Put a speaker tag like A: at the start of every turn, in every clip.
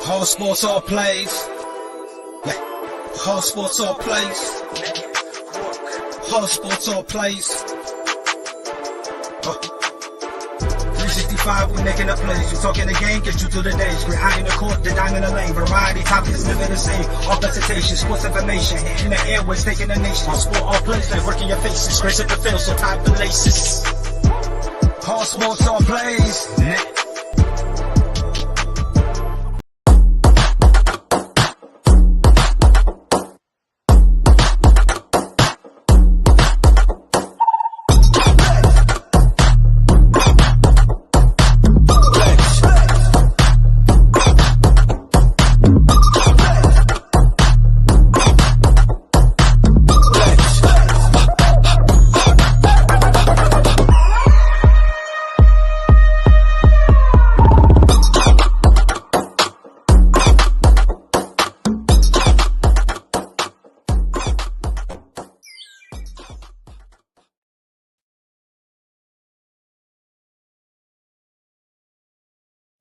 A: All sports, all plays. Yeah. All sports, all plays. All sports, all plays. 365, we making a plays. You talking the game, get you through the days. We're high in the court, the dime in the lane. Variety topics, living the same. All presentation, sports information. Hitting the airways, taking the nation. All sport, all plays, like working your faces. Grace at the field, so tie the laces. All sports, all plays.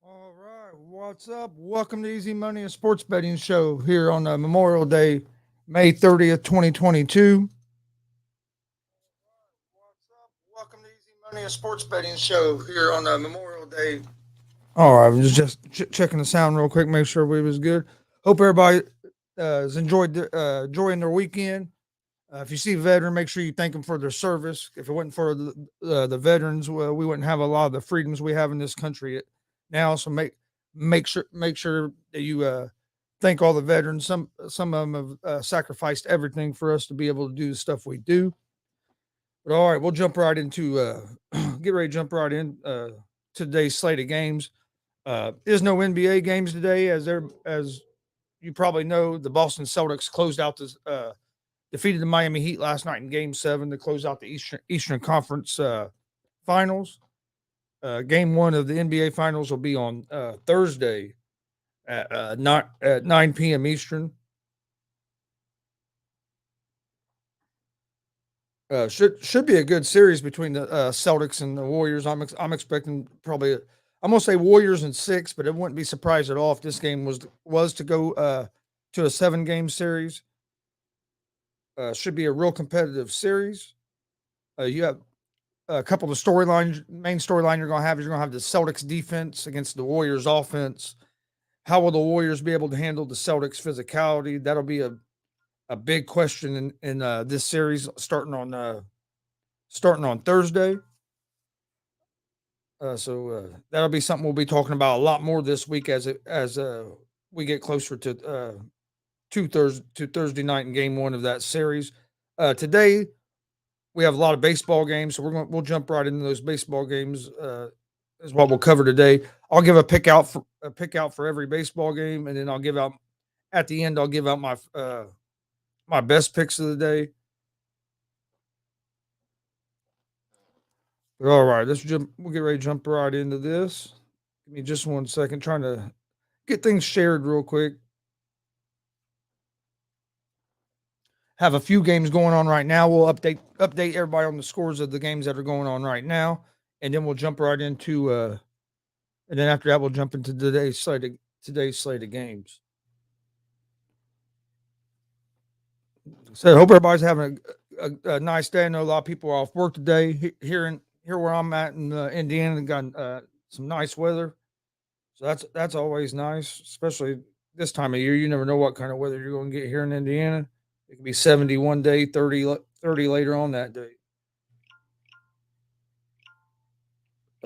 B: All right, what's up? Welcome to Easy Money and Sports Betting Show here on Memorial Day, May 30th, 2022. What's up? Welcome to Easy Money and Sports Betting Show here on Memorial Day. All right, I'm just checking the sound real quick, make sure we was good. Hope everybody has enjoying their weekend. If you see a veteran, make sure you thank them for their service. If it wasn't for the veterans, well, we wouldn't have a lot of the freedoms we have in this country now. So make sure that you thank all the veterans. Some of them have sacrificed everything for us to be able to do the stuff we do. But all right, we'll jump right into get ready to jump right in today's slate of games. There's no NBA games today, as you probably know, the Boston Celtics closed out this defeated the Miami Heat last night in Game 7 to close out the Eastern Conference Finals. Game 1 of the NBA Finals will be on Thursday at 9 p.m. Eastern. Should be a good series between the Celtics and the Warriors. I'm expecting probably I'm gonna say Warriors in 6, but it wouldn't be surprised at all if this game was to go to a 7-game series. Should be a real competitive series. You have a couple of storylines. Main storyline you're going to have the Celtics defense against the Warriors offense. How will the Warriors be able to handle the Celtics physicality? That'll be a big question in this series starting on Thursday. So that'll be something we'll be talking about a lot more this week as we get closer to Thursday night in Game 1 of that series. Today we have a lot of baseball games, so we'll jump right into those baseball games. Is what we'll cover today. I'll give a pick out for every baseball game, and then I'll give out at the end. I'll give out my best picks of the day. All right, we'll get ready to jump right into this. Give me just 1 second, trying to get things shared real quick. Have a few games going on right now. We'll update everybody on the scores of the games that are going on right now, and then we'll jump right into and then after that we'll jump into today's slate of games. So I hope everybody's having a nice day. I know a lot of people are off work today. Here where I'm at in Indiana, got some nice weather, so that's always nice, especially this time of year. You never know what kind of weather you're going to get here in Indiana. It could be 70 one day, 30 later on that day.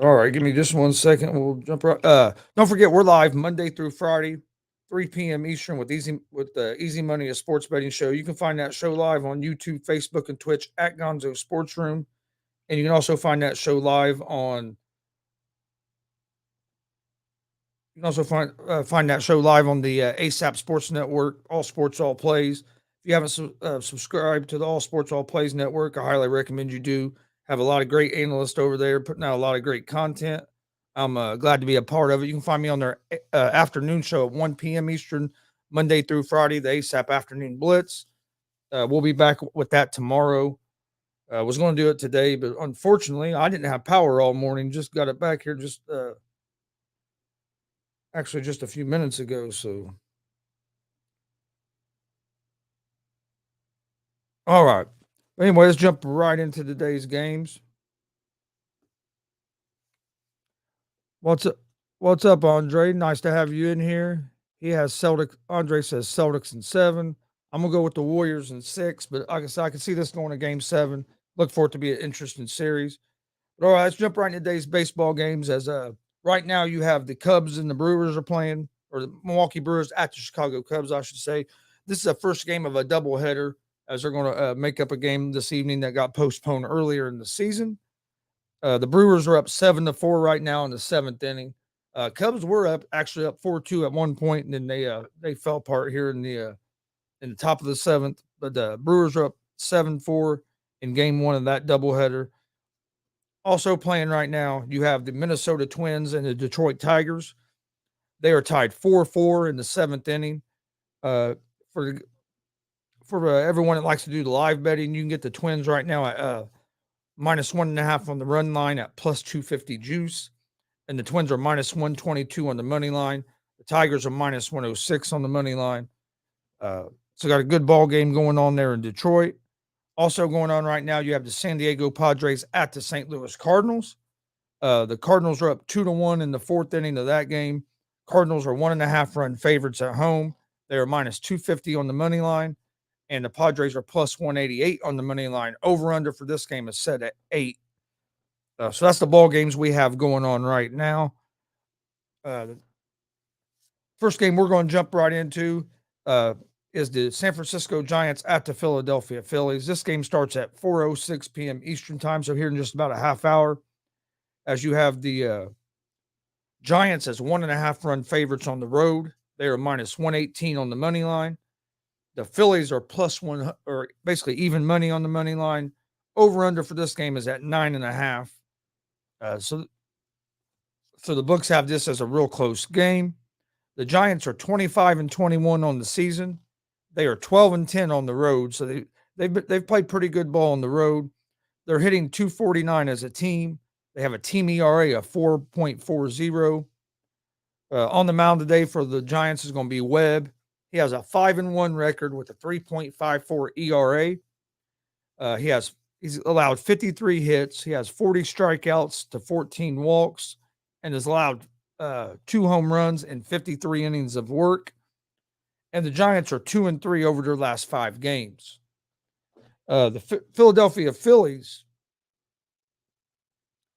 B: All right, give me just 1 second. We'll jump right. Don't forget, we're live Monday through Friday, 3 p.m. Eastern with the Easy Money, a sports betting show. You can find that show live on YouTube, Facebook, and Twitch at Gonzo Sports Room, and you can also find that show live on. You can also find that show live on the ASAP Sports Network, All Sports All Plays. If you haven't subscribed to the All Sports All Plays Network, I highly recommend you do. Have a lot of great analysts over there putting out a lot of great content. I'm glad to be a part of it. You can find me on their afternoon show at 1 p.m. Eastern, Monday through Friday, the ASAP Afternoon Blitz. We'll be back with that tomorrow. I was going to do it today, but unfortunately, I didn't have power all morning. Just got it back here just actually just a few minutes ago. So, all right. Anyway, let's jump right into today's games. What's up? What's up, Andre? Nice to have you in here. He has Celtic. Andre says Celtics in 7. I'm gonna go with the Warriors in 6, but like I said, I can see this going to Game 7. Look for it to be an interesting series. But all right, let's jump right into today's baseball games. As right now you have the Cubs and the Brewers are playing, or the Milwaukee Brewers at the Chicago Cubs, I should say. This is the first game of a doubleheader, as they're going to make up a game this evening that got postponed earlier in the season. The Brewers are up 7-4 right now in the 7th inning. Cubs were actually up 4-2 at one point, and then they fell apart here in the top of the 7th. But the Brewers are up 7-4 in Game 1 of that doubleheader. Also playing right now, you have the Minnesota Twins and the Detroit Tigers. They are tied 4-4 in the 7th inning. Uh, for everyone that likes to do the live betting, you can get the Twins right now at -1.5 on the run line at +250 juice, and the Twins are -122 on the money line. The Tigers are -106 on the money line. So got a good ball game going on there in Detroit. Also going on right now, you have the San Diego Padres at the St. Louis Cardinals. The Cardinals are up 2-1 in the 4th inning of that game. Cardinals are 1.5 run favorites at home. They are -250 on the money line, and the Padres are +188 on the money line. Over under for this game is set at 8. So that's the ball games we have going on right now. The first game we're going to jump right into is the San Francisco Giants at the Philadelphia Phillies. This game starts at 4:06 p.m. Eastern time, so here in just about a half hour. As you have the Giants as 1.5 run favorites on the road. They are -118 on the money line. The Phillies are +1, or basically even money on the money line. Over under for this game is at 9.5. So the books have this as a real close game. The Giants are 25-21 on the season. They are 12-10 on the road. So they've played pretty good ball on the road. They're hitting .249 as a team. They have a team ERA of 4.40. On the mound today for the Giants is going to be Webb. He has a 5-1 record with a 3.54 ERA. He's allowed 53 hits. He has 40 strikeouts to 14 walks, and has allowed 2 home runs in 53 innings of work. And the Giants are 2-3 over their last 5 games. The Philadelphia Phillies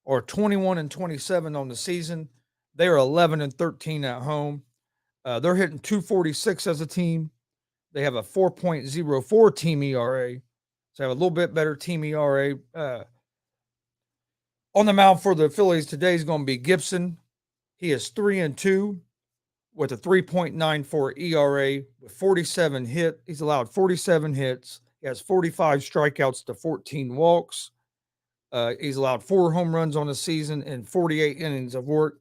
B: are 21-27 on the season. They are 11-13 at home. They're hitting .246 as a team. They have a 4.04 team ERA. So they have a little bit better team ERA. On the mound for the Phillies today is going to be Gibson. He is 3-2 with a 3.94 ERA with 47 hits. He's allowed 47 hits. He has 45 strikeouts to 14 walks. He's allowed 4 home runs on the season and 48 innings of work.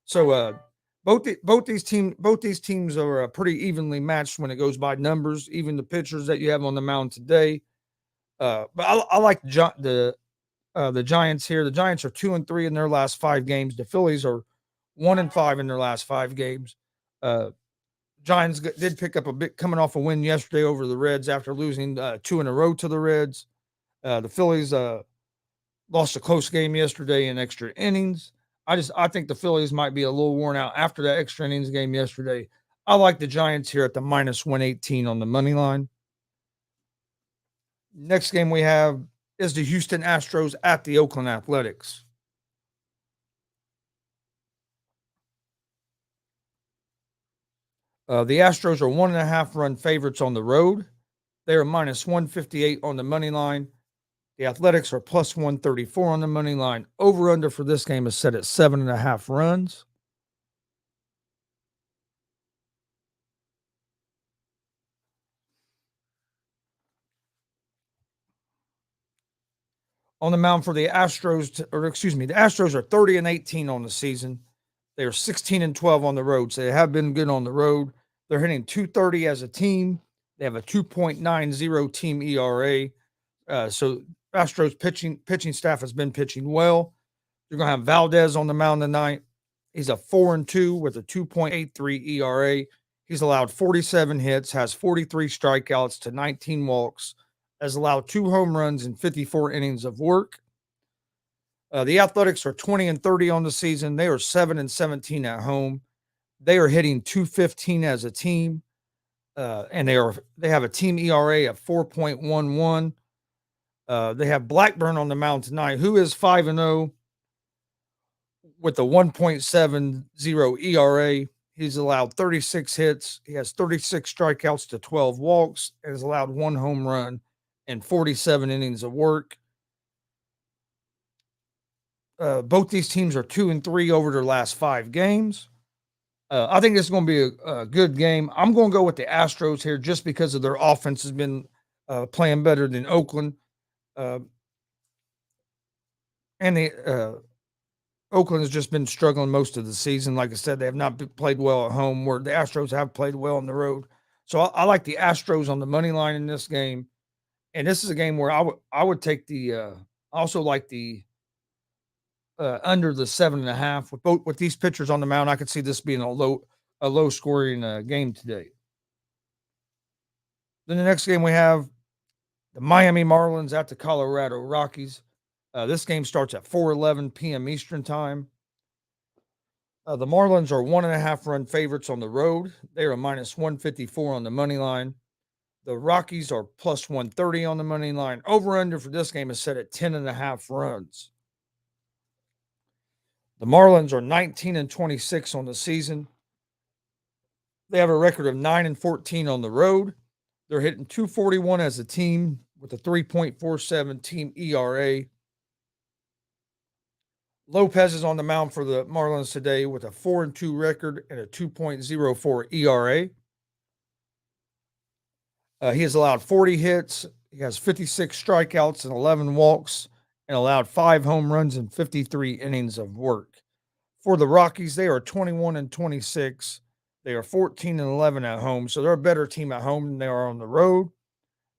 B: So both these teams are pretty evenly matched when it goes by numbers. Even the pitchers that you have on the mound today. But I like the Giants here. The Giants are 2-3 in their last 5 games. The Phillies are 1-5 in their last 5 games. Giants did pick up a bit coming off a win yesterday over the Reds after losing 2 in a row to the Reds. The Phillies lost a close game yesterday in extra innings. I think the Phillies might be a little worn out after that extra innings game yesterday. I like the Giants here at the -118 on the money line. Next game we have is the Houston Astros at the Oakland Athletics. The Astros are 1.5 run favorites on the road. They are -158 on the money line. The Athletics are +134 on the money line. Over under for this game is set at 7.5 runs. On the mound for the Astros, the Astros are 30-18 on the season. They are 16-12 on the road, so they have been good on the road. They're hitting .230 as a team. They have a 2.90 team ERA. So Astros pitching staff has been pitching well. You're going to have Valdez on the mound tonight. He's a 4-2 with a 2.83 ERA. He's allowed 47 hits, has 43 strikeouts to 19 walks, has allowed 2 home runs in 54 innings of work. The Athletics are 20-30 on the season. They are 7-17 at home. They are hitting 215 as a team, and they have a team ERA of 4.11. They have Blackburn on the mound tonight, who is 5-0 with a 1.70 ERA. He's allowed 36 hits. He has 36 strikeouts to 12 walks and has allowed 1 home run and 47 innings of work. Both these teams are 2-3 over their last 5 games. I think this is going to be a good game. I'm going to go with the Astros here just because of their offense has been playing better than Oakland. And Oakland has just been struggling most of the season. Like I said, they have not played well at home, where the Astros have played well on the road. So I like the Astros on the money line in this game. And this is a game where I would take the I also like the under the 7.5 with these pitchers on the mound. I could see this being a low scoring game today. Then the next game we have the Miami Marlins at the Colorado Rockies. This game starts at 4:11 p.m. Eastern time. The Marlins are 1.5 run favorites on the road. They are minus 154 on the money line. The Rockies are plus 130 on the money line. Over under for this game is set at 10.5 runs. The Marlins are 19-26 on the season. They have a record of 9-14 on the road. They're hitting 241 as a team with a 3.47 team ERA. Lopez is on the mound for the Marlins today with a 4-2 record and a 2.04 ERA. He has allowed 40 hits. He has 56 strikeouts and 11 walks and allowed 5 home runs in 53 innings of work. For the Rockies, they are 21-26. They are 14-11 at home, so they're a better team at home than they are on the road.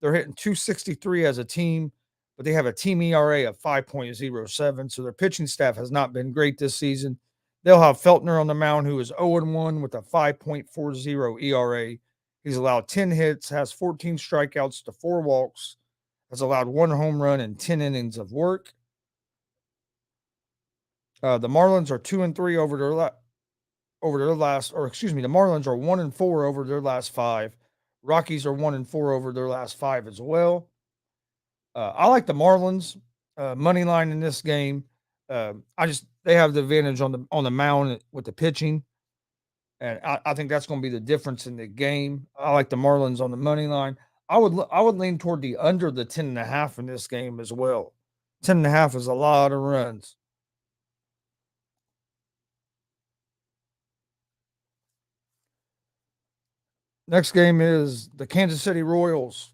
B: They're hitting 263 as a team, but they have a team ERA of 5.07, so their pitching staff has not been great this season. They'll have Feltner on the mound, who is 0-1 with a 5.40 ERA. He's allowed 10 hits, has 14 strikeouts to 4 walks, has allowed 1 home run and 10 innings of work. The Marlins are 2-3 over their last, or excuse me, the Marlins are 1-4 over their last 5. Rockies are 1-4 over their last 5 as well. I like the Marlins money line in this game. They have the advantage on the mound with the pitching, and I think that's going to be the difference in the game. I like the Marlins on the money line. I would lean toward the under the 10.5 in this game as well. 10.5 is a lot of runs. Next game is the Kansas City Royals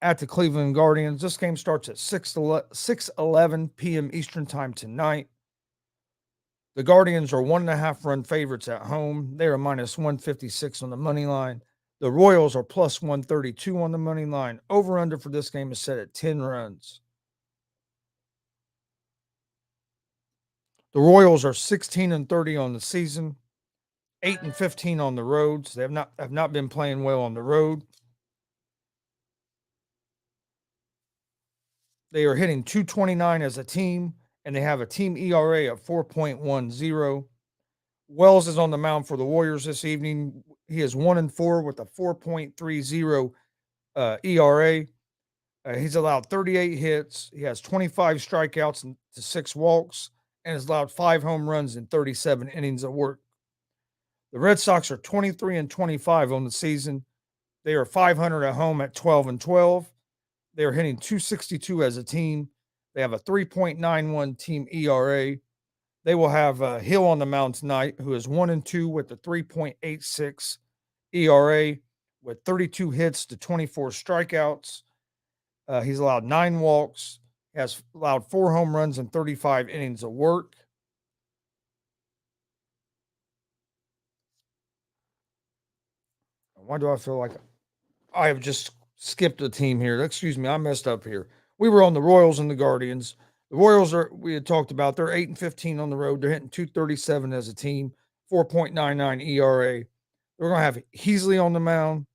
B: at the Cleveland Guardians. This game starts at 6:11 p.m. Eastern time tonight. The Guardians are 1.5 run favorites at home. They are minus 156 on the money line. The Royals are plus 132 on the money line. Over under for this game is set at 10 runs. The Royals are 16-30 on the season, 8-15 on the road. So they have not been playing well on the road. They are hitting 229 as a team, and they have a team ERA of 4.10. Wells is on the mound for the Warriors this evening. He is 1-4 with a 4.30 ERA. He's allowed 38 hits. He has 25 strikeouts and 6 walks, and has allowed 5 home runs in 37 innings of work. The Red Sox are 23-25 on the season. They are 500 at home at 12-12. They are hitting 262 as a team. They have a 3.91 team ERA. They will have Hill on the mound tonight, who is 1-2 with a 3.86 ERA with 32 hits to 24 strikeouts. He's allowed 9 walks, has allowed 4 home runs and 35 innings of work. Why do I feel like I have just skipped a team here? Excuse me, I messed up here. We were on the Royals and the Guardians. The Royals we had talked about, they're 8-15 on the road. They're hitting 237 as a team, 4.99 ERA. They're going to have Heasley on the mound.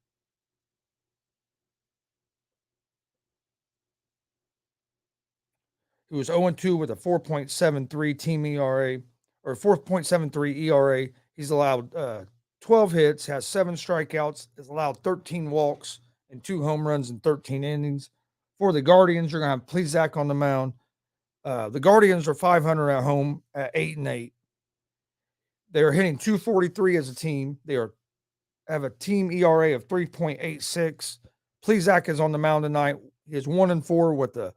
B: Who was 0-2 with a 4.73 team ERA or 4.73 ERA. He's allowed 12 hits, has 7 strikeouts, has allowed 13 walks and 2 home runs in 13 innings. For the Guardians, you're going to have Plesac on the mound. The Guardians are 500 at home at 8-8. They are hitting 243 as a team. They have a team ERA of 3.86. Plesac is on the mound tonight. He is 1-4 with a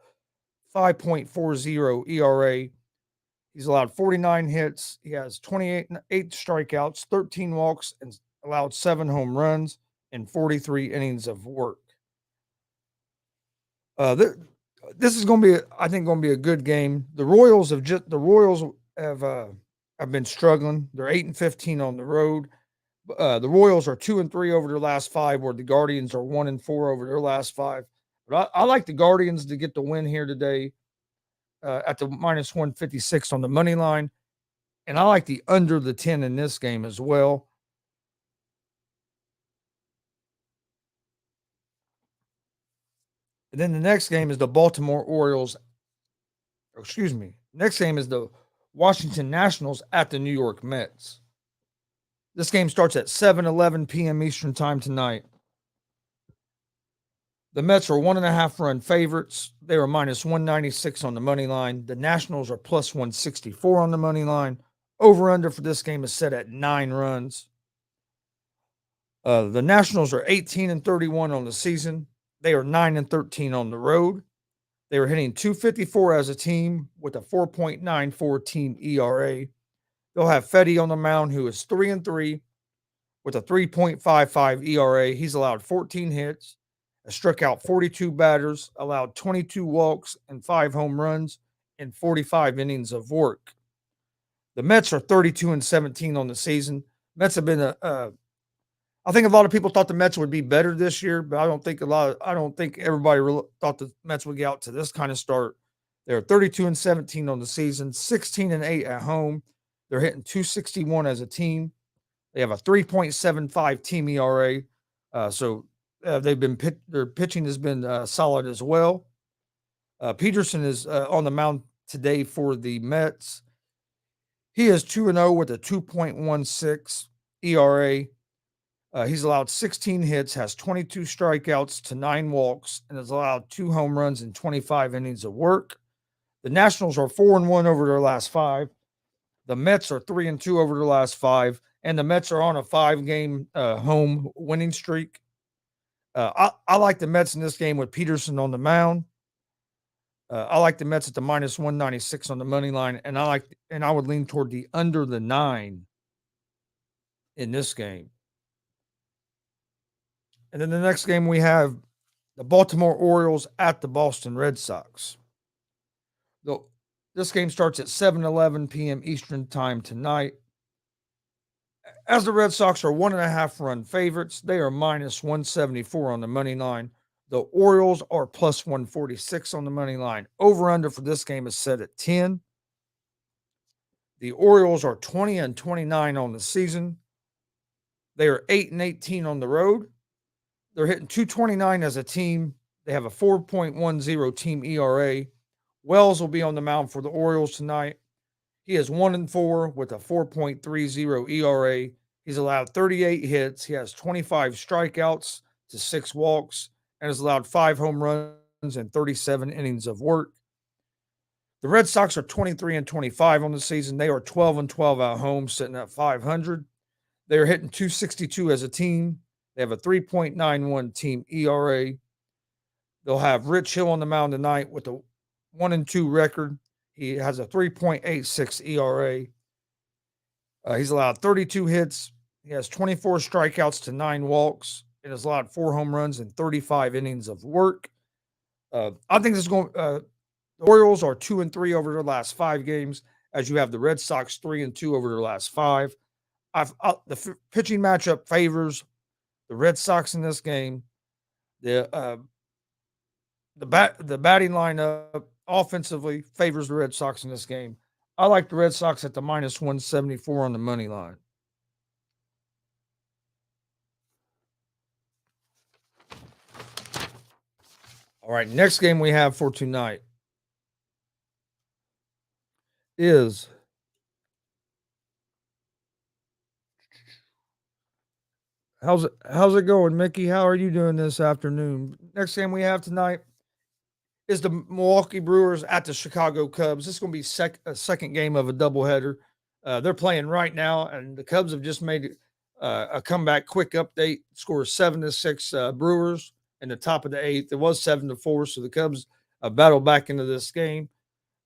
B: 5.40 ERA. He's allowed 49 hits. He has 8 strikeouts, 13 walks, and allowed 7 home runs and 43 innings of work. This is going to be, I think, going to be a good game. The Royals have been struggling. They're 8-15 on the road. The Royals are 2-3 over their last 5, where the Guardians are 1-4 over their last 5. But I like the Guardians to get the win here today at the minus 156 on the money line. And I like the under the 10 in this game as well. And then the next game is the Baltimore Orioles. Next game is the Washington Nationals at the New York Mets. This game starts at 7:11 p.m. Eastern time tonight. The Mets are 1.5 run favorites. They are minus 196 on the money line. The Nationals are plus 164 on the money line. Over under for this game is set at 9 runs. The Nationals are 18-31 on the season. They are 9-13 on the road. They are hitting 254 as a team with a 4.94 team ERA. They'll have Fedde on the mound, who is 3-3 with a 3.55 ERA. He's allowed 14 hits, struck out 42 batters, allowed 22 walks and 5 home runs and 45 innings of work. The Mets are 32-17 on the season. Mets have been I think a lot of people thought the Mets would be better this year, but I don't think everybody really thought the Mets would get out to this kind of start. They're 32-17 on the season, 16-8 at home. They're hitting 261 as a team. They have a 3.75 team ERA. Their pitching has been solid as well. Peterson is on the mound today for the Mets. He is 2-0 with a 2.16 ERA. He's allowed 16 hits, has 22 strikeouts to 9 walks, and has allowed 2 home runs and 25 innings of work. The Nationals are 4-1 over their last 5. The Mets are 3-2 over their last 5, and the Mets are on a 5-game home winning streak. I like the Mets in this game with Peterson on the mound. I like the Mets at the minus 196 on the money line, and I would lean toward the under the 9 in this game. And then the next game we have the Baltimore Orioles at the Boston Red Sox. This game starts at 7:11 p.m. Eastern time tonight. As the Red Sox are 1.5 run favorites, they are minus 174 on the money line. The Orioles are plus 146 on the money line. Over under for this game is set at 10. The Orioles are 20-29 on the season. They are 8-18 on the road. They're hitting 229 as a team. They have a 4.10 team ERA. Wells will be on the mound for the Orioles tonight. He is 1-4 with a 4.30 ERA. He's allowed 38 hits. He has 25 strikeouts to 6 walks and has allowed 5 home runs and 37 innings of work. The Red Sox are 23-25 on the season. They are 12-12 at home, sitting at 500. They are hitting 262 as a team. They have a 3.91 team ERA. They'll have Rich Hill on the mound tonight with a 1-2 record. He has a 3.86 ERA. He's allowed 32 hits. He has 24 strikeouts to 9 walks. It has allowed 4 home runs and 35 innings of work. I think this is going. The Orioles are 2-3 over their last 5 games, as you have the Red Sox 3-2 over their last 5. The pitching matchup favors the Red Sox in this game. The batting lineup offensively favors the Red Sox in this game. I like the Red Sox at the minus 174 on the money line. All right, next game we have for tonight is how's it going, Mickey? How are you doing this afternoon? Next game we have tonight is the Milwaukee Brewers at the Chicago Cubs. This is going to be a second game of a doubleheader. They're playing right now, and the Cubs have just made a comeback. Quick update: score 7-6 Brewers in the top of the eighth. It was 7-4, so the Cubs battle back into this game.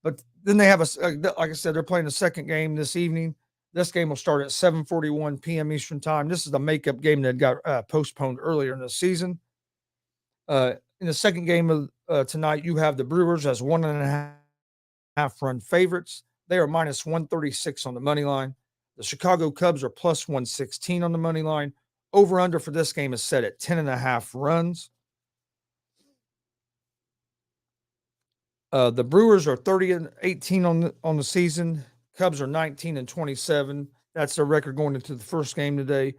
B: But then they have like I said, they're playing the second game this evening. This game will start at 7:41 p.m. Eastern time. This is the makeup game that got postponed earlier in the season. In the second game of tonight, you have the Brewers as 1.5 run favorites. They are minus 136 on the money line. The Chicago Cubs are plus 116 on the money line. Over under for this game is set at 10.5 runs. The Brewers are 30-18 on the season. Cubs are 19-27. That's their record going into the first game today.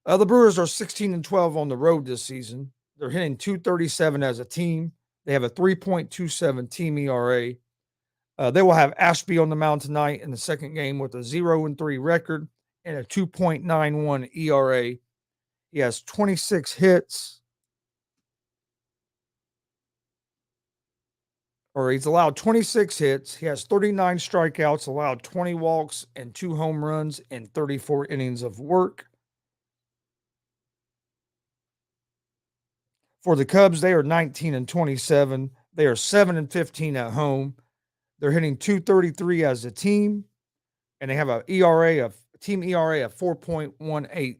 B: The Brewers are 16-12 on the road this season. They're hitting 237 as a team. They have a 3.27 team ERA. They will have Ashby on the mound tonight in the second game with a 0-3 record and a 2.91 ERA. He has 26 hits. He's allowed 26 hits. He has 39 strikeouts, allowed 20 walks, and 2 home runs in 34 innings of work. For the Cubs, they are 19-27. They are 7-15 at home. They're hitting 233 as a team, and they have a team ERA of 4.18.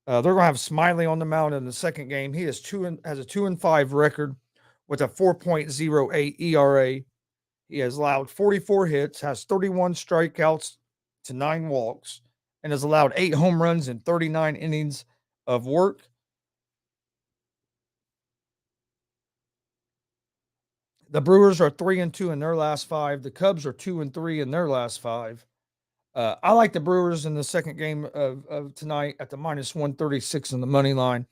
B: They're going to have Smiley on the mound in the second game. He has a 2-5 record with a 4.08 ERA. He has allowed 44 hits, has 31 strikeouts to 9 walks, and has allowed 8 home runs in 39 innings of work. The Brewers are 3-2 in their last 5. The Cubs are 2-3 in their last 5. I like the Brewers in the second game of tonight at the minus 136 in the money line.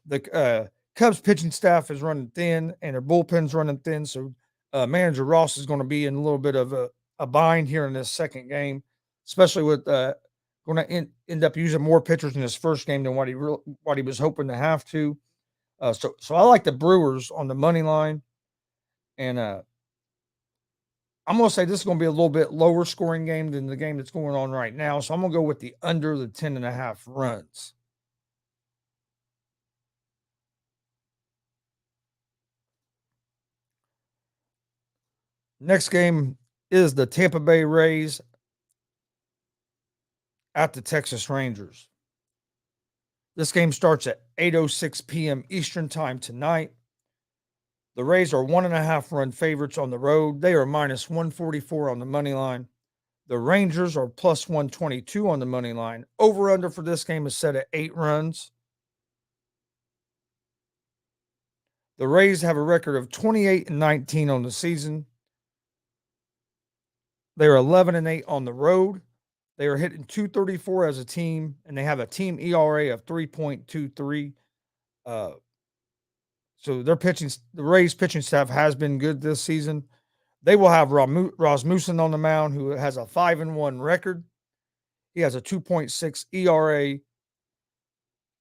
B: The Cubs pitching staff is running thin, and their bullpen's running thin, so manager Ross is going to be in a little bit of a bind here in this second game, especially with going to end up using more pitchers in his first game than what he was hoping to have to. So I like the Brewers on the money line. And I'm going to say this is going to be a little bit lower scoring game than the game that's going on right now. So I'm going to go with the under the 10.5 runs. Next game is the Tampa Bay Rays at the Texas Rangers. This game starts at 8:06 p.m. Eastern time tonight. The Rays are 1.5 run favorites on the road. They are minus 144 on the money line. The Rangers are plus 122 on the money line. Over under for this game is set at 8 runs. The Rays have a record of 28-19 on the season. They are 11-8 on the road. They are hitting 234 as a team, and they have a team ERA of 3.23. So the Rays pitching staff has been good this season. They will have Rasmussen on the mound, who has a 5-1 record. He has a 2.6 ERA.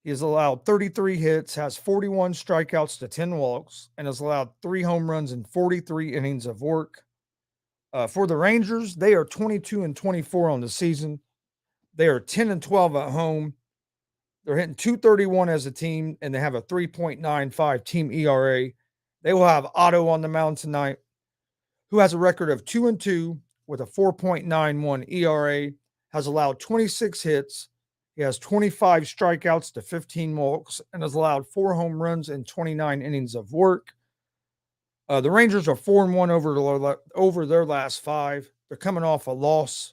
B: He has allowed 33 hits, has 41 strikeouts to 10 walks, and has allowed 3 home runs in 43 innings of work. For the Rangers, they are 22-24 on the season. They are 10-12 at home. They're hitting 231 as a team, and they have a 3.95 team ERA. They will have Otto on the mound tonight, who has a record of 2-2 with a 4.91 ERA, has allowed 26 hits. He has 25 strikeouts to 15 walks, and has allowed 4 home runs in 29 innings of work. The Rangers are 4-1 over their last 5. They're coming off a loss.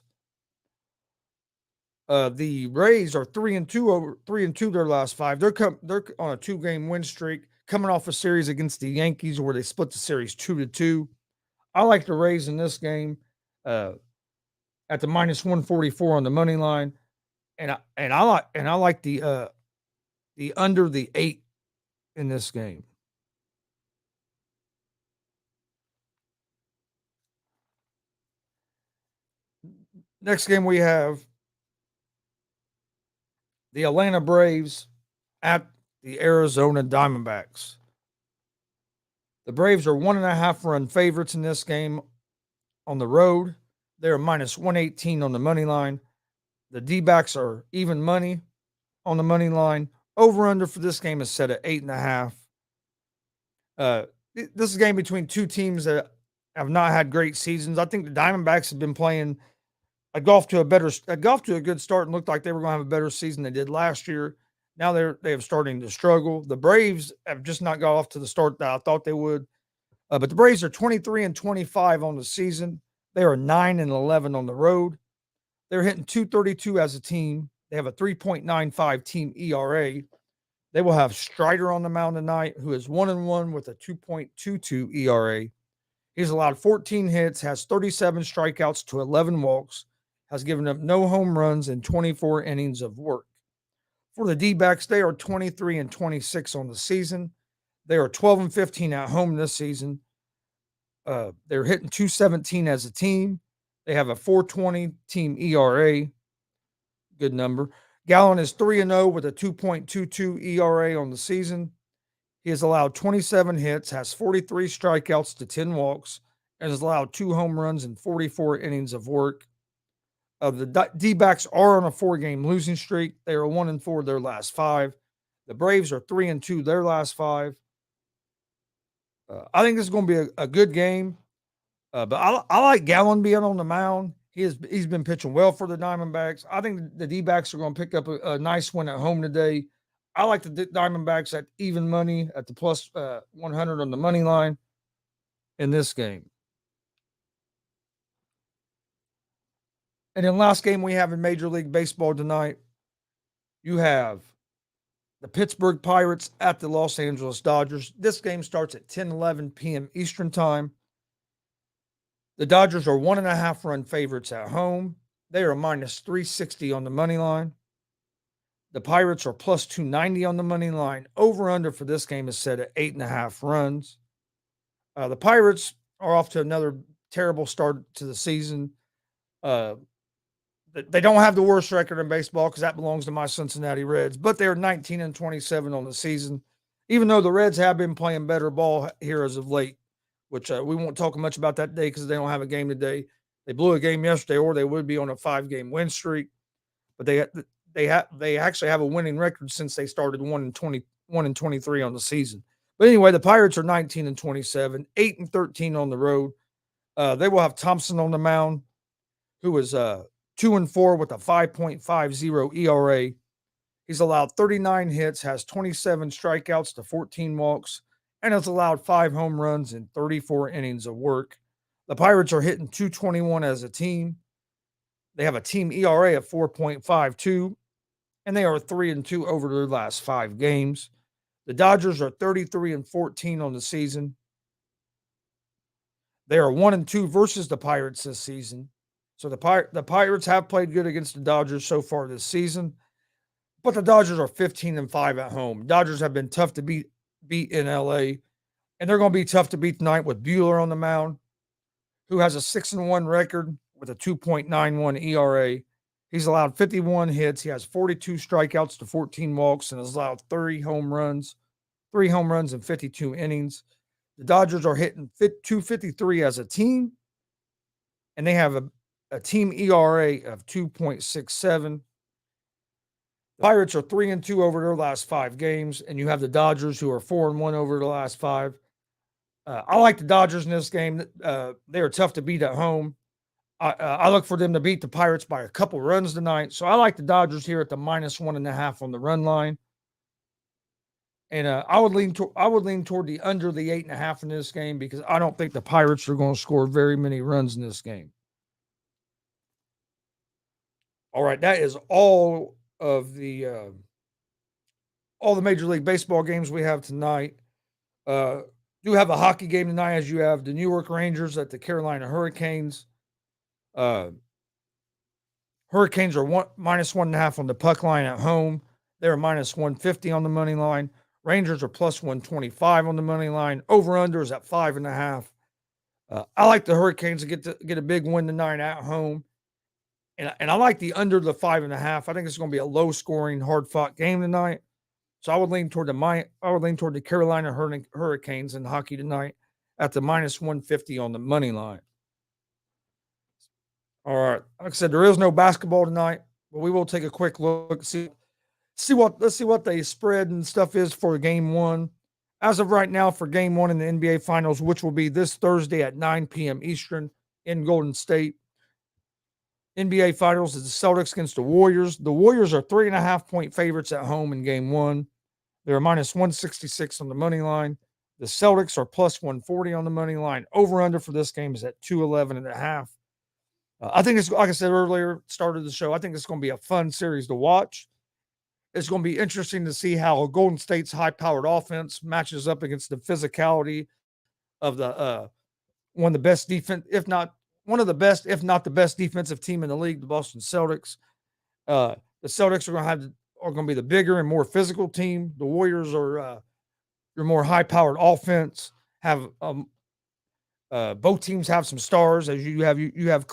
B: The Rays are 3-2 their last 5. They're on a 2-game win streak, coming off a series against the Yankees where they split the series 2-2. I like the Rays in this game uh, at the minus 144 on the money line, and I like the under the 8 in this game. Next game we have the Atlanta Braves at the Arizona Diamondbacks. The Braves are 1.5 run favorites in this game on the road. They're minus 118 on the money line. The D backs are even money on the money line. Over under for this game is set at 8.5. This is a game between two teams that have not had great seasons. I think the Diamondbacks have been playing a golf to a good start and looked like they were going to have a better season than they did last year. Now they have starting to struggle. The Braves have just not got off to the start that I thought they would. But the Braves are 23-25 on the season. They are 9-11 on the road. They're hitting 232 as a team. They have a 3.95 team ERA. They will have Strider on the mound tonight, who is 1-1 with a 2.22 ERA. He's allowed 14 hits, has 37 strikeouts to 11 walks, has given up no home runs in 24 innings of work. For the D-backs, they are 23-26 on the season. They are 12-15 at home this season. They're hitting 217 as a team. They have a 4.20 team ERA. Good number. Gallen is 3-0 with a 2.22 ERA on the season. He has allowed 27 hits, has 43 strikeouts to 10 walks, and has allowed 2 home runs in 44 innings of work. The D-backs are on a 4-game losing streak. They are 1-4 their last 5. The Braves are 3-2 their last 5. I think this is going to be a good game. But I like Gallen being on the mound. He's been pitching well for the Diamondbacks. I think the D-backs are going to pick up a nice win at home today. I like the Diamondbacks at even money at the plus 100 on the money line in this game. And then last game we have in Major League Baseball tonight, you have the Pittsburgh Pirates at the Los Angeles Dodgers. This game starts at 10:11 p.m. Eastern Time. The Dodgers are 1.5 run favorites at home. They are minus 360 on the money line. The Pirates are plus 290 on the money line. Over under for this game is set at 8.5 runs. The Pirates are off to another terrible start to the season. They don't have the worst record in baseball because that belongs to my Cincinnati Reds, but they're 19-27 on the season, even though the Reds have been playing better ball here as of late, which we won't talk much about that day because they don't have a game today. They blew a game yesterday, or they would be on a 5-game win streak, but they actually have a winning record since they started 1-23 on the season. But anyway, the Pirates are 19-27, 8-13 on the road. They will have Thompson on the mound, who is 2-4 with a 5.50 ERA. He's allowed 39 hits, has 27 strikeouts to 14 walks, and has allowed 5 home runs in 34 innings of work. The Pirates are hitting 221 as a team. They have a team ERA of 4.52, and they are 3-2 over their last 5 games. The Dodgers are 33-14 on the season. They are 1-2 versus the Pirates this season. So the Pirates have played good against the Dodgers so far this season, but the Dodgers are 15-5 at home. Dodgers have been tough to beat in LA, and they're going to be tough to beat tonight with Buehler on the mound, who has a 6-1 record with a 2.91 ERA. He's allowed 51 hits. He has 42 strikeouts to 14 walks and has allowed 3 home runs in 52 innings. The Dodgers are hitting 253 as a team, and they have a team ERA of 2.67. The Pirates are 3-2 over their last 5 games, and you have the Dodgers who are 4-1 over the last 5. I like the Dodgers in this game. They are tough to beat at home. I look for them to beat the Pirates by a couple runs tonight. So I like the Dodgers here at the minus 1.5 on the run line. And I would lean toward the under the 8.5 in this game because I don't think the Pirates are going to score very many runs in this game. All right, that is all the Major League Baseball games we have tonight. Do have a hockey game tonight, as you have the New York Rangers at the Carolina Hurricanes. Hurricanes are -1.5 on the puck line at home. They're -150 on the money line. Rangers are +125 on the money line. Over/under is at 5.5. I like the Hurricanes to get a big win tonight at home, and I like the under the 5.5. I think it's going to be a low scoring, hard fought game tonight. So I would lean toward the Carolina Hurricanes in hockey tonight at the -150 on the money line. All right, like I said, there is no basketball tonight, but we will take a quick look. Let's see what the spread and stuff is for game one. As of right now, for game one in the NBA Finals, which will be this Thursday at 9 p.m. Eastern in Golden State. NBA Finals is the Celtics against the Warriors. The Warriors are 3.5-point favorites at home in game one. They're -166 on the money line. The Celtics are +140 on the money line. Over/under for this game is at 211.5. I think it's, like I said earlier, started the show, I think it's going to be a fun series to watch. It's going to be interesting to see how Golden State's high-powered offense matches up against the physicality of the one of the best defense, if not one of the best, if not the best defensive team in the league, the Boston Celtics. The Celtics are going to be the bigger and more physical team. The Warriors are your more high-powered offense. Have both teams have some stars, as you have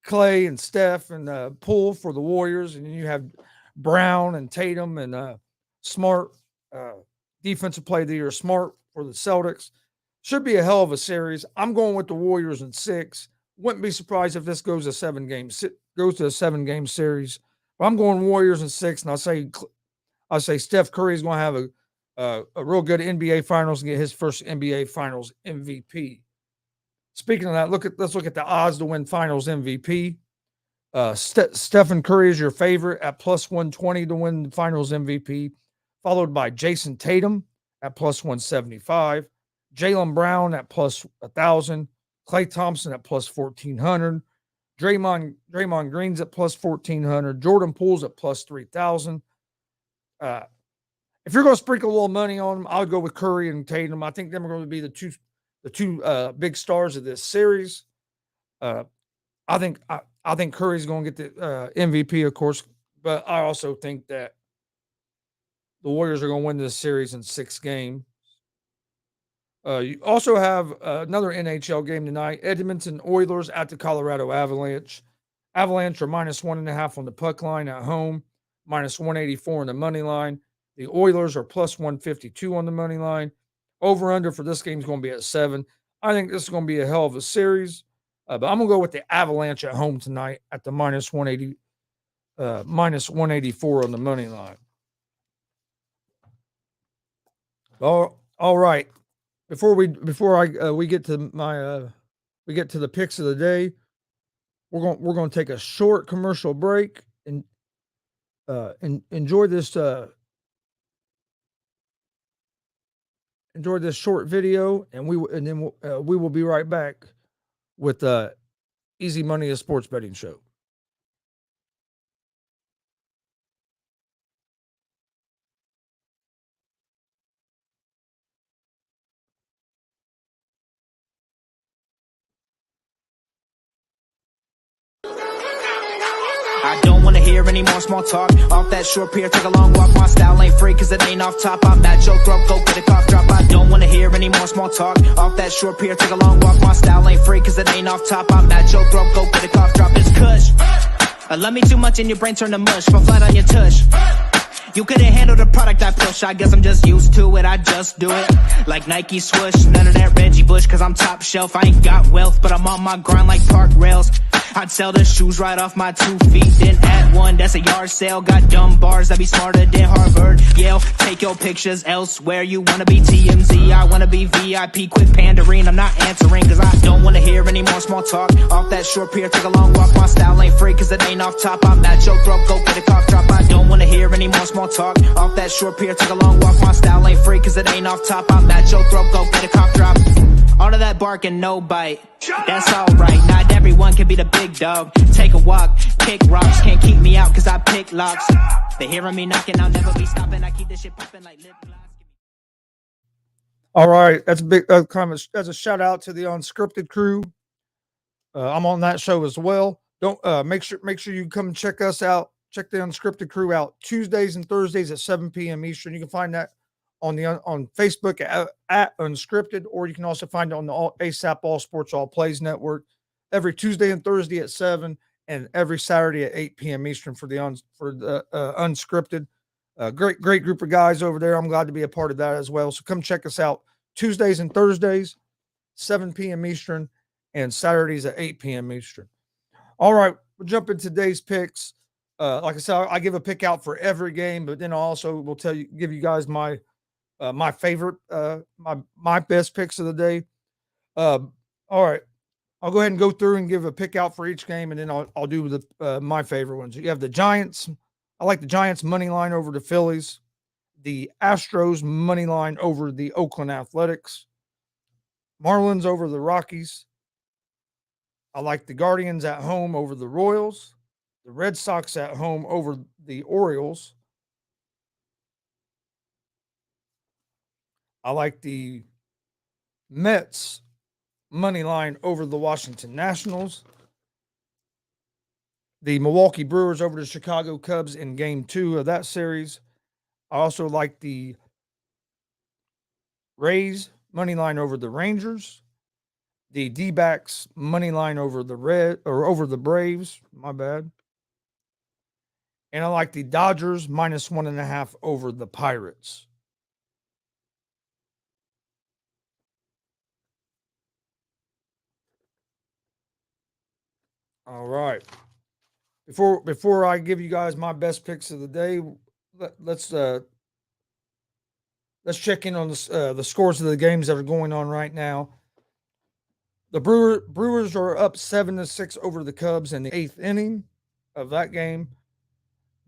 B: Clay and Steph and Poole for the Warriors, and then you have Brown and Tatum and Smart, defensive player of the year, Smart for the Celtics. Should be a hell of a series. I'm going with the Warriors in 6. Wouldn't be surprised if this goes to a 7-game series. But I'm going Warriors in 6, and I'll say Steph Curry is going to have a real good NBA Finals and get his first NBA Finals MVP. Speaking of that, let's look at the odds to win Finals MVP. Stephen Curry is your favorite at +120 to win the Finals MVP, followed by Jason Tatum at +175, Jaylen Brown at +1,000, Klay Thompson at +1,400, Draymond Green's at +1,400, Jordan Poole's at +3,000. If you're going to sprinkle a little money on them, I would go with Curry and Tatum. I think them are going to be the two big stars of this series. I think Curry's going to get the MVP, of course, but I also think that the Warriors are going to win this series in 6 games. You also have another NHL game tonight, Edmonton Oilers at the Colorado Avalanche. Avalanche are -1.5 on the puck line at home, -184 on the money line. The Oilers are +152 on the money line. Over/under for this game is going to be at 7. I think this is going to be a hell of a series. But I'm going to go with the Avalanche at home tonight at the -180, -184 on the money line. All right. Before we get to the picks of the day, we're going to take a short commercial break and enjoy this short video, and then we will be right back with Easy Money, a sports betting show.
A: I don't wanna hear any more small talk. Off that short pier, take a long walk. My style ain't free cause it ain't off top. I'm at your throat, go get a cough drop. I don't wanna hear any more small talk. Off that short pier, take a long walk. My style ain't free cause it ain't off top. I'm at your throat, go get a cough drop. It's kush. I love me too much and your brain turn to mush. Fall flat on your tush. You couldn't handle the product I push. I guess I'm just used to it, I just do it. Like Nike swoosh, none of that Reggie Bush. Cause I'm top shelf, I ain't got wealth. But I'm on my grind like park rails. I'd sell the shoes right off my 2 feet, then add one, that's a yard sale. Got dumb bars that be smarter than Harvard, Yale. Take your pictures elsewhere, you wanna be TMZ, I wanna be VIP. Quit pandering, I'm not answering, cause I don't wanna hear any more small talk. Off that short pier, take a long walk. My style ain't free cause it ain't off top. I'm at your throat, go get a cough drop. I don't wanna hear any more small talk. Off that short pier, take a long walk. My style ain't free cause it ain't off top. I'm at your throat, go get a cough drop. All of that bark and no bite, that's alright. Not everyone can be the big dog. Take a walk, kick rocks. Can't keep me out cause I pick locks. They hearing me knocking, I'll never be stopping. I keep this shit popping like lip gloss.
B: All right, that's a big comment. That's a shout out to the unscripted crew. I'm on that show as well. Don't make sure you come and check us out. Check the unscripted crew out Tuesdays and Thursdays at 7 p.m. Eastern. You can find that on Facebook at unscripted, or you can also find it on the ASAP All Sports All Plays Network every Tuesday and Thursday at 7, and every Saturday at 8 p.m. Eastern for the unscripted. Great group of guys over there. I'm glad to be a part of that as well. So come check us out Tuesdays and Thursdays, 7 p.m. Eastern, and Saturdays at 8 p.m. Eastern. All right, we'll jump into today's picks. Like I said, I give a pick out for every game, but then I also will give you guys my my favorite, my best picks of the day. All right, I'll go ahead and go through and give a pick out for each game, and then I'll do the my favorite ones. You have the Giants. I like the Giants money line over the Phillies. The Astros money line over the Oakland Athletics. Marlins over the Rockies. I like the Guardians at home over the Royals. The Red Sox at home over the Orioles. I like the Mets money line over the Washington Nationals. The Milwaukee Brewers over the Chicago Cubs in game 2 of that series. I also like the Rays money line over the Rangers. The D-backs money line over the Braves. My bad. And I like the Dodgers minus 1.5 over the Pirates. All right. Before I give you guys my best picks of the day, let's check in on the scores of the games that are going on right now. The Brewers are up 7-6 over the Cubs in the 8th inning of that game.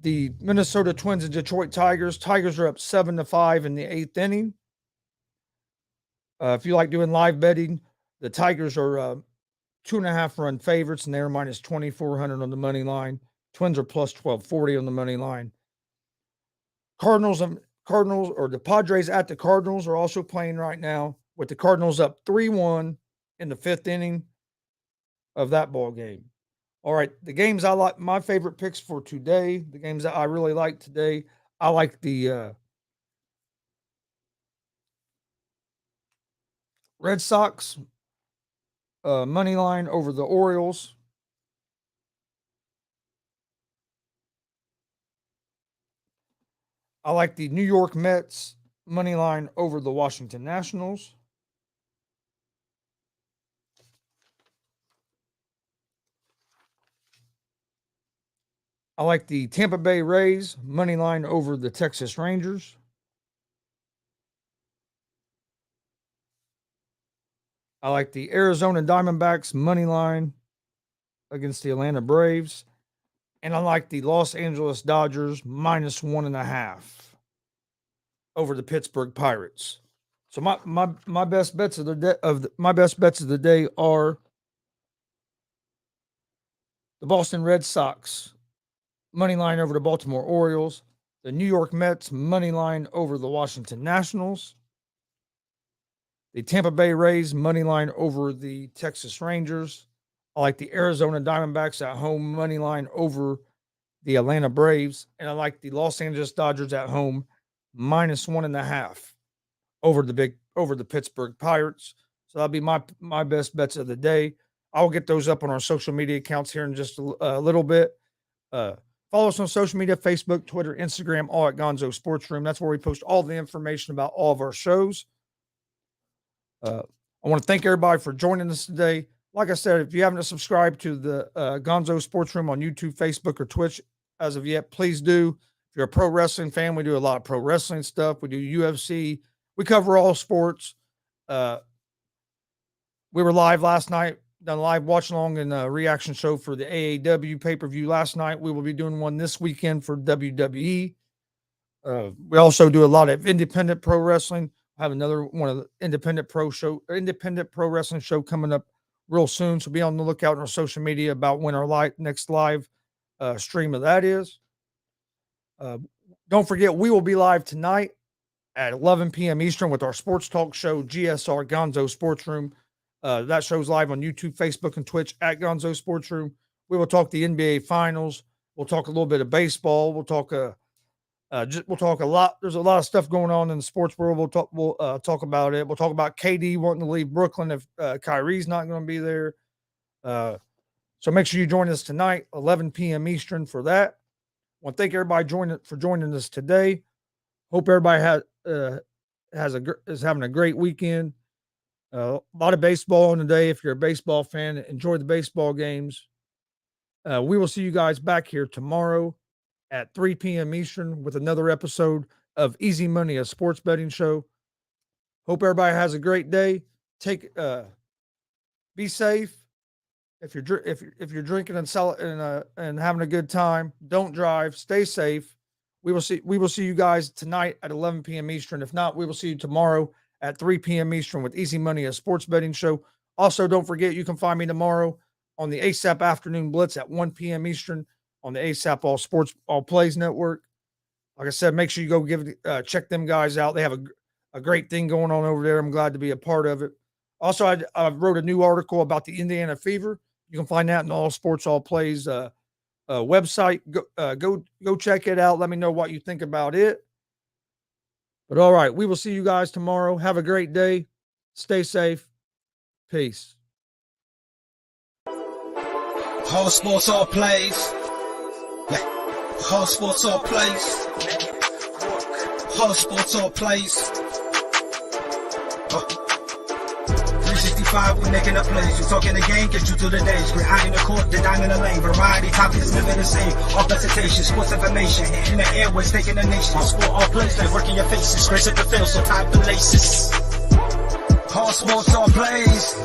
B: The Minnesota Twins and Detroit Tigers. Tigers are up 7-5 in the 8th inning. If you like doing live betting, the Tigers are 2.5 run favorites, and they're minus 2,400 on the money line. Twins are plus 1,240 on the money line. Cardinals or the Padres at the Cardinals are also playing right now, with the Cardinals up 3-1 in the 5th inning of that ball game. All right, the games I like, my favorite picks for today, the games that I really like today, I like the Red Sox money line over the Orioles. I like the New York Mets money line over the Washington Nationals. I like the Tampa Bay Rays money line over the Texas Rangers. I like the Arizona Diamondbacks money line against the Atlanta Braves. And I like the Los Angeles Dodgers minus 1.5 over the Pittsburgh Pirates. So my best bets of the day are the Boston Red Sox money line over the Baltimore Orioles, the New York Mets money line over the Washington Nationals, the Tampa Bay Rays money line over the Texas Rangers. I like the Arizona Diamondbacks at home money line over the Atlanta Braves, and I like the Los Angeles Dodgers at home minus 1.5 over the Pittsburgh Pirates. So that'll be my best bets of the day. I'll get those up on our social media accounts here in just a little bit. Follow us on social media: Facebook, Twitter, Instagram, all at Gonzo Sports Room. That's where we post all the information about all of our shows. I want to thank everybody for joining us today. Like I said, if you haven't subscribed to the Gonzo Sports Room on YouTube, Facebook, or Twitch as of yet, please do. If you're a pro wrestling fan, we do a lot of pro wrestling stuff. We do UFC. We cover all sports. We were live last night, done a live watch along and reaction show for the AAW pay-per-view last night. We will be doing one this weekend for WWE. We also do a lot of independent pro wrestling. I have another one of the independent pro wrestling show coming up real soon. So be on the lookout on our social media about when our next live stream of that is. Don't forget, we will be live tonight at 11 p.m. Eastern with our sports talk show, GSR Gonzo Sports Room. That show's live on YouTube, Facebook, and Twitch at Gonzo Sports Room. We will talk the NBA Finals. We'll talk a little bit of baseball. We'll talk we'll talk a lot. There's a lot of stuff going on in the sports world. We'll talk about it. We'll talk about KD wanting to leave Brooklyn if Kyrie's not going to be there. So make sure you join us tonight, 11 p.m. Eastern for that. I want to thank everybody for joining us today. Hope everybody is having a great weekend. A lot of baseball on today. If you're a baseball fan, enjoy the baseball games. We will see you guys back here tomorrow at 3 p.m. Eastern with another episode of Easy Money, a sports betting show. Hope everybody has a great day. Be safe. If you're drinking and having a good time, don't drive. Stay safe. We will see you guys tonight at 11 p.m. Eastern. If not, we will see you tomorrow at 3 p.m. Eastern with Easy Money, a sports betting show. Also, don't forget you can find me tomorrow on the ASAP Afternoon Blitz at 1 p.m. Eastern on the ASAP All Plays Network. Like I said, make sure you go check them guys out. They have a great thing going on over there. I'm glad to be a part of it. Also, I wrote a new article about the Indiana Fever. You can find that in the All Sports All Plays website. Go check it out. Let me know what you think about it. But all right, we will see you guys tomorrow. Have a great day. Stay safe. Peace.
A: All Sports All Plays. All Sports All Plays. All Sports All Plays. 365, we making up plays. We talking the game, get you to the days. We're high in the court, the dime in the lane. Variety topics, living the same. All presentation, sports information. Hitting the airways, taking the nation. All sport, all plays, like working your faces. Grace at the field, so tie the laces. All Sports All Plays.